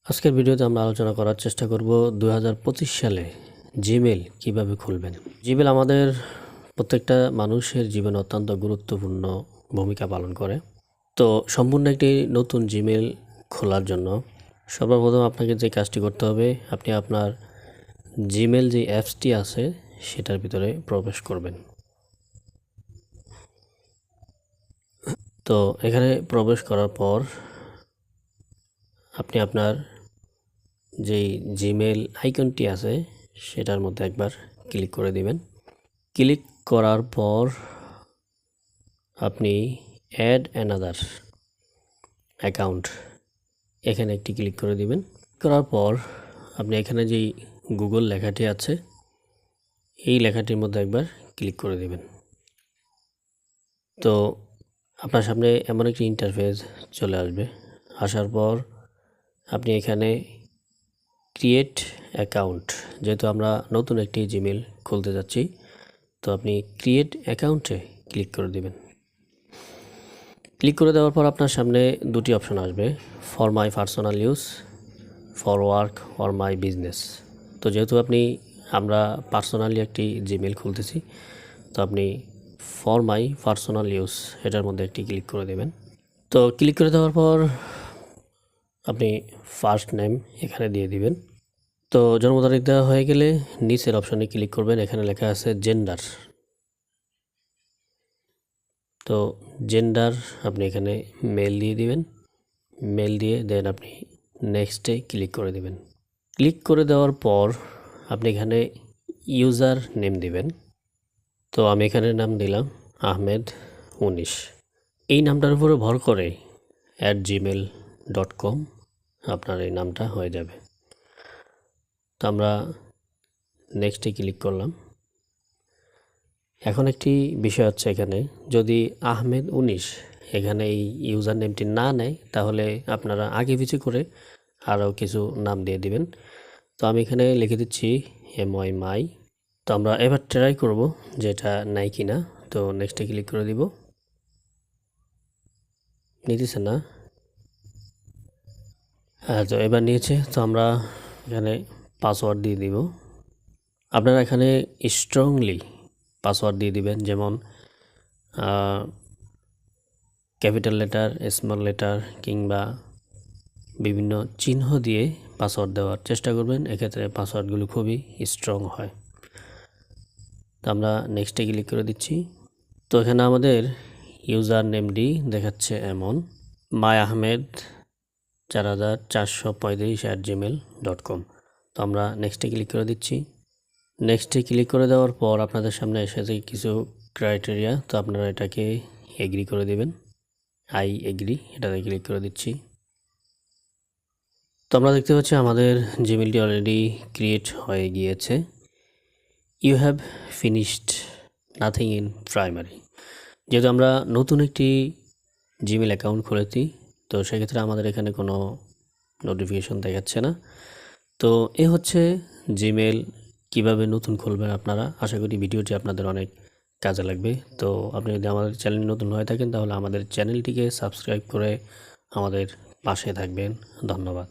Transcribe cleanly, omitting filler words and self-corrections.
আজকের ভিডিওতে আমরা আলোচনা করার চেষ্টা করব 2025 সালে জিমেল কিভাবে খুলবেন। জিমেল আমাদের প্রত্যেকটা মানুষের জীবনে অত্যন্ত গুরুত্বপূর্ণ ভূমিকা পালন করে। তো সম্পূর্ণ একটি নতুন জিমেল খোলার জন্য সর্বপ্রথম আপনাকে যে কাজটি করতে হবে, আপনি আপনার জিমেল যে অ্যাপসটি আছে সেটার ভিতরে প্রবেশ করবেন। তো এখানে প্রবেশ করার পর আপনি আপনার যেই জিমেল আইকনটি আছে সেটার মধ্যে একবার ক্লিক করে দিবেন। ক্লিক করার পর আপনি অ্যাড অ্যানাদার অ্যাকাউন্ট এখানে একটি ক্লিক করে দিবেন। করার পর আপনি এখানে যেই গুগল লেখাটি আছে এই লেখাটির মধ্যে একবার ক্লিক করে দিবেন। তো আপনার সামনে এমন একটি ইন্টারফেস চলে আসবে। আসার পর আপনি এখানে ক্রিয়েট অ্যাকাউন্ট, যেহেতু আমরা নতুন একটি জিমেল খুলতে যাচ্ছি, তো আপনি ক্রিয়েট অ্যাকাউন্টে ক্লিক করে দিবেন। ক্লিক করে দেওয়ার পর আপনার সামনে দুটি অপশন আসবে, for my personal use, for work or my business. তো যেহেতু আমরা পার্সোনালি একটি জিমেল খুলতেছি, তো আপনি ফর মাই পার্সোনাল ইউজ এটার মধ্যে একটি ক্লিক করে দেবেন। তো ক্লিক করে দেওয়ার পর আপনি ফার্স্ট নেম এখানে দিয়ে দিবেন। তো জন্ম তারিখ দেওয়া হয়ে গেলে নিচের অপশনে ক্লিক করবেন, এখানে লেখা আছে জেন্ডার। তো জেন্ডার আপনি এখানে মেল দিয়ে দিবেন। মেল দিয়ে দেন আপনি নেক্সটে ক্লিক করে দিবেন। ক্লিক করে দেওয়ার পর আপনি এখানে ইউজার নেম দিবেন। তো আমি এখানে নাম দিলাম ahmed19। এই নামটার উপরে ভর করে @gmail.com আপনার এই নামটা হয়ে যাবে। তো আমরা নেক্সটে ক্লিক করলাম। এখন একটি বিষয় হচ্ছে, এখানে যদি ahmed19 এখানে এই ইউজার নেমটি না নেয় তাহলে আপনারা আগে পিছু করে আরও কিছু নাম দিয়ে দিবেন। তো আমি এখানে লিখে দিচ্ছি my। তো আমরা এবার ট্রাই করব যে এটা নাই কি না। তো নেক্সটে ক্লিক করে দিব, নিতেছে না। হ্যাঁ, তো এবার নিয়েছে। তো আমরা এখানে পাসওয়ার্ড দিয়ে দিব। আপনারা এখানে স্ট্রংলি পাসওয়ার্ড দিয়ে দিবেন, যেমন ক্যাপিটাল লেটার, স্মল লেটার কিংবা বিভিন্ন চিহ্ন দিয়ে পাসওয়ার্ড দেওয়ার চেষ্টা করবেন। এক্ষেত্রে পাসওয়ার্ডগুলো খুবই স্ট্রং হয়। তো আমরা নেক্সটে ক্লিক করে দিচ্ছি। তো এখানে আমাদের ইউজার নেমটি দেখাচ্ছে এমন myahmed4435@gmail.com। তো আমরা নেক্সটে ক্লিক করে দিচ্ছি। নেক্সটে ক্লিক করে দেওয়ার পর আপনাদের সামনে এসেছে কিছু ক্রাইটেরিয়া। তো আপনারা এটাকে এগ্রি করে দিবেন, আই এগ্রি, এটাতে ক্লিক করে দিচ্ছি। তো আমরা দেখতে পাচ্ছি আমাদের জিমেলটি অলরেডি ক্রিয়েট হয়ে গিয়েছে। You have finished nothing in primary. যেহেতু আমরা নতুন একটি জিমেল অ্যাকাউন্ট খুলেছি, তো সেক্ষেত্রে আমাদের এখানে কোনো নোটিফিকেশন দেখাচ্ছে না। তো এ হচ্ছে জিমেল কিভাবে নতুন খুলবেন আপনারা। আশা করি ভিডিওটি আপনাদের অনেক কাজে লাগবে। তো আপনি যদি আমাদের চ্যানেল নতুন হয়ে থাকেন তাহলে আমাদের চ্যানেলটিকে সাবস্ক্রাইব করে আমাদের পাশে থাকবেন। ধন্যবাদ।